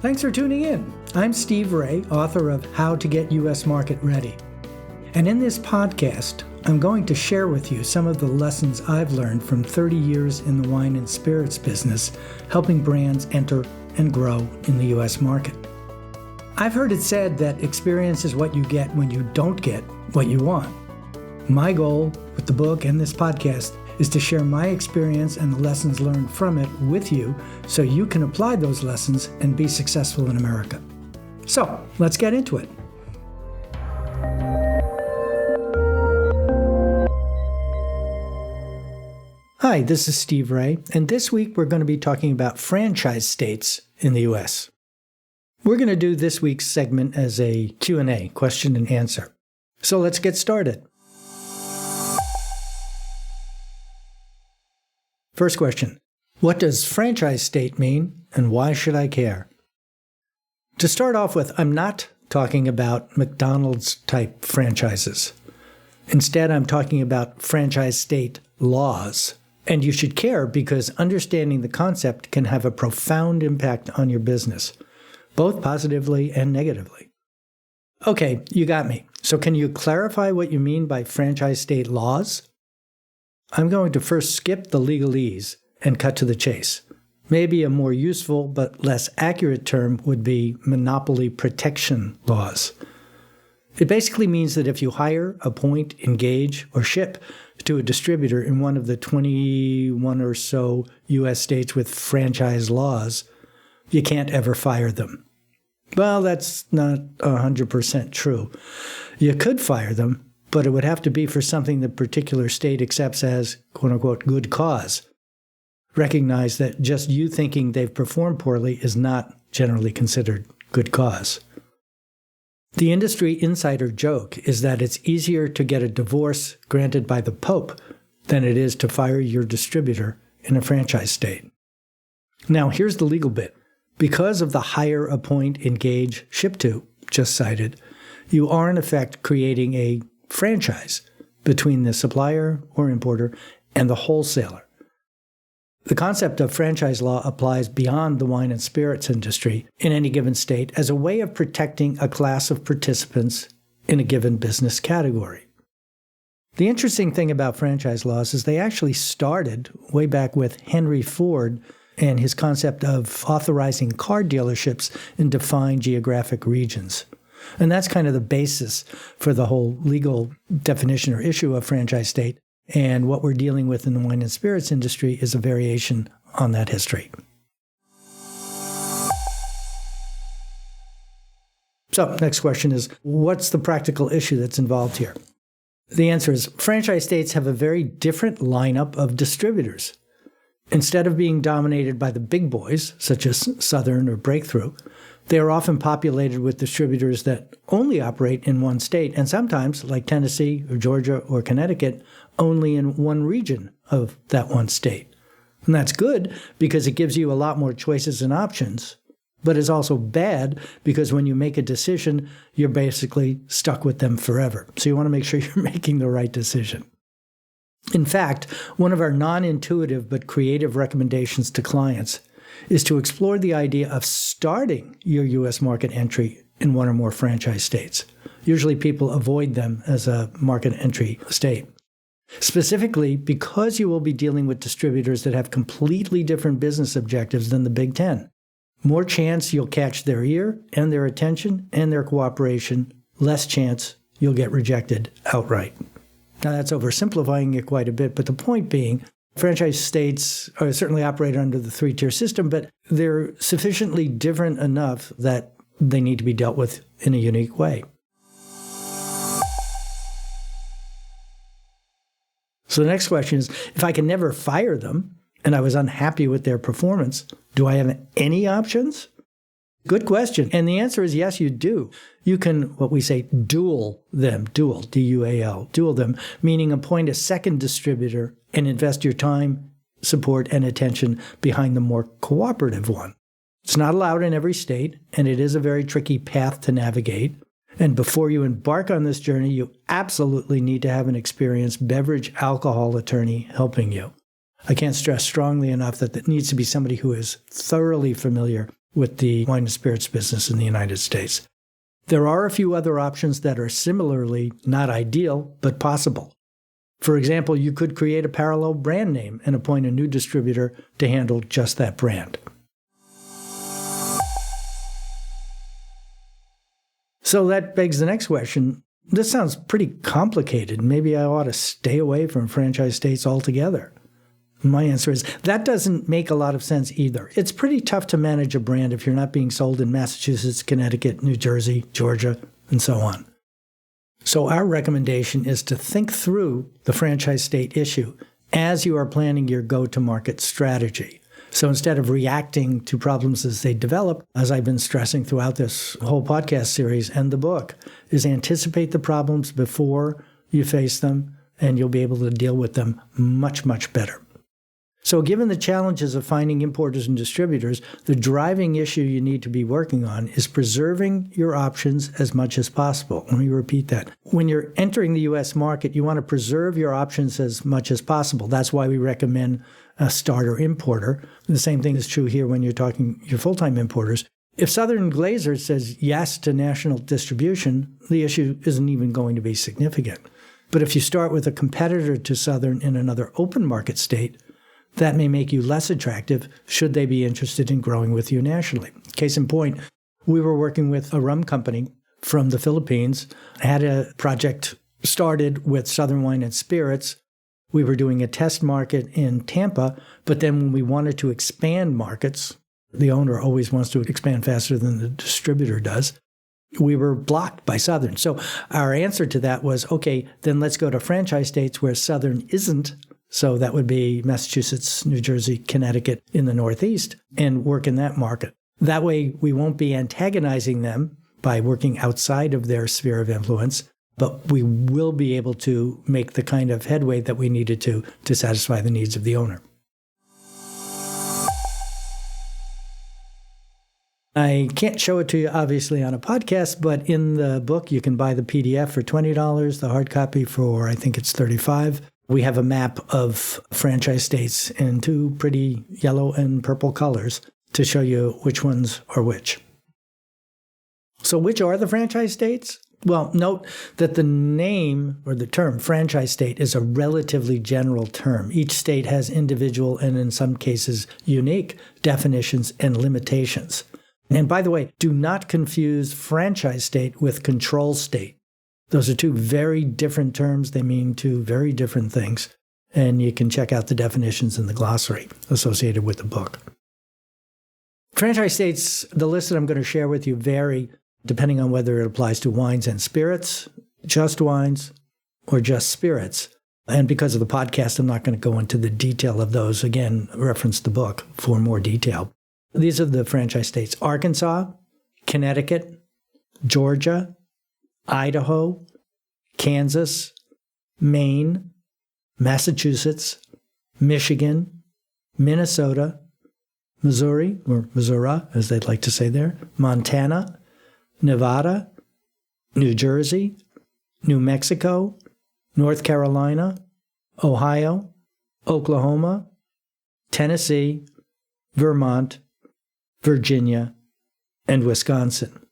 Thanks for tuning in. I'm Steve Raye, author of How to Get U.S. Market Ready. And in this podcast, I'm going to share with you some of the lessons I've learned from 30 years in the wine and spirits business, helping brands enter and grow in the U.S. market. I've heard it said that experience is what you get when you don't get what you want. My goal with the book and this podcast is to share my experience and the lessons learned from it with you so you can apply those lessons and be successful in America. So, let's get into it. Hi, this is Steve Raye, and this week we're going to be talking about franchise states in the U.S. We're going to do this week's segment as a Q&A, question and answer. So let's get started. First question, what does franchise state mean and why should I care? To start off with, I'm not talking about McDonald's type franchises. Instead, I'm talking about franchise state laws. And you should care because understanding the concept can have a profound impact on your business, both positively and negatively. Okay, you got me. So can you clarify what you mean by franchise state laws? I'm going to first skip the legalese and cut to the chase. Maybe a more useful but less accurate term would be monopoly protection laws. It basically means that if you hire, appoint, engage, or ship to a distributor in one of the 21 or so U.S. states with franchise laws, you can't ever fire them. Well, that's not 100% true. You could fire them, but it would have to be for something the particular state accepts as, quote-unquote, good cause. Recognize that just you thinking they've performed poorly is not generally considered good cause. The industry insider joke is that it's easier to get a divorce granted by the Pope than it is to fire your distributor in a franchise state. Now, here's the legal bit. Because of the hire, appoint, engage, ship to, just cited, you are in effect creating a franchise between the supplier or importer and the wholesaler. The concept of franchise law applies beyond the wine and spirits industry in any given state as a way of protecting a class of participants in a given business category. The interesting thing about franchise laws is they actually started way back with Henry Ford and his concept of authorizing car dealerships in defined geographic regions. And that's kind of the basis for the whole legal definition or issue of franchise state. And what we're dealing with in the wine and spirits industry is a variation on that history. So, next question is, what's the practical issue that's involved here? The answer is, franchise states have a very different lineup of distributors. Instead of being dominated by the big boys, such as Southern or Breakthrough, they are often populated with distributors that only operate in one state, and sometimes, like Tennessee or Georgia or Connecticut, only in one region of that one state. And that's good because it gives you a lot more choices and options, but it's also bad because when you make a decision, you're basically stuck with them forever. So you want to make sure you're making the right decision. In fact, one of our non-intuitive but creative recommendations to clients is to explore the idea of starting your U.S. market entry in one or more franchise states. Usually people avoid them as a market entry state. Specifically, because you will be dealing with distributors that have completely different business objectives than the Big Ten. More chance you'll catch their ear and their attention and their cooperation, less chance you'll get rejected outright. Now, that's oversimplifying it quite a bit, but the point being, franchise states are certainly operate under the three-tier system, but they're sufficiently different enough that they need to be dealt with in a unique way. So the next question is, if I can never fire them and I was unhappy with their performance, do I have any options? Good question. And the answer is yes, you do. You can, what we say, dual them, D-U-A-L, dual them, meaning appoint a second distributor and invest your time, support, and attention behind the more cooperative one. It's not allowed in every state, and it is a very tricky path to navigate. And before you embark on this journey, you absolutely need to have an experienced beverage alcohol attorney helping you. I can't stress strongly enough that it needs to be somebody who is thoroughly familiar with the wine and spirits business in the United States. There are a few other options that are similarly not ideal, but possible. For example, you could create a parallel brand name and appoint a new distributor to handle just that brand. So that begs the next question. This sounds pretty complicated. Maybe I ought to stay away from franchise states altogether. My answer is that doesn't make a lot of sense either. It's pretty tough to manage a brand if you're not being sold in Massachusetts, Connecticut, New Jersey, Georgia, and so on. So our recommendation is to think through the franchise state issue as you are planning your go-to-market strategy. So instead of reacting to problems as they develop, as I've been stressing throughout this whole podcast series and the book, is anticipate the problems before you face them, and you'll be able to deal with them much, much better. So given the challenges of finding importers and distributors, the driving issue you need to be working on is preserving your options as much as possible. Let me repeat that. When you're entering the U.S. market, you want to preserve your options as much as possible. That's why we recommend a starter importer. The same thing is true here when you're talking your full-time importers. If Southern Glazers says yes to national distribution, the issue isn't even going to be significant. But if you start with a competitor to Southern in another open market state, that may make you less attractive should they be interested in growing with you nationally. Case in point, we were working with a rum company from the Philippines, had a project started with Southern Wine and Spirits. We were doing a test market in Tampa, but then when we wanted to expand markets, the owner always wants to expand faster than the distributor does, we were blocked by Southern. So our answer to that was, okay, then let's go to franchise states where Southern isn't. So that would be Massachusetts, New Jersey, Connecticut in the Northeast, and work in that market. That way, we won't be antagonizing them by working outside of their sphere of influence, but we will be able to make the kind of headway that we needed to satisfy the needs of the owner. I can't show it to you, obviously, on a podcast, but in the book, you can buy the PDF for $20, the hard copy for, I think it's $35. We have a map of franchise states in two pretty yellow and purple colors to show you which ones are which. So which are the franchise states? Well, note that the name or the term franchise state is a relatively general term. Each state has individual and in some cases unique definitions and limitations. And by the way, do not confuse franchise state with control state. Those are two very different terms. They mean two very different things. And you can check out the definitions in the glossary associated with the book. Franchise states, the list that I'm going to share with you vary depending on whether it applies to wines and spirits, just wines, or just spirits. And because of the podcast, I'm not going to go into the detail of those. Again, reference the book for more detail. These are the franchise states: Arkansas, Connecticut, Georgia, Idaho, Kansas, Maine, Massachusetts, Michigan, Minnesota, Missouri, or Missouri, as they'd like to say there, Montana, Nevada, New Jersey, New Mexico, North Carolina, Ohio, Oklahoma, Tennessee, Vermont, Virginia, and Wisconsin.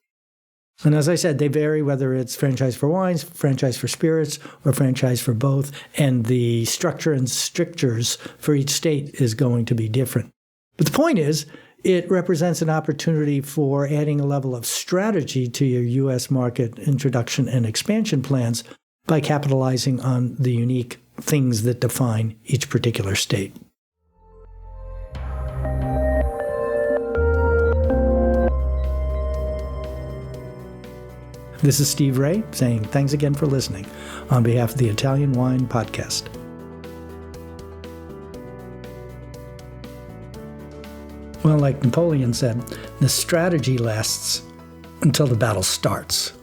And as I said, they vary whether it's franchise for wines, franchise for spirits, or franchise for both. And the structure and strictures for each state is going to be different. But the point is, it represents an opportunity for adding a level of strategy to your U.S. market introduction and expansion plans by capitalizing on the unique things that define each particular state. This is Steve Raye saying thanks again for listening on behalf of the Italian Wine Podcast. Well, like Napoleon said, the strategy lasts until the battle starts.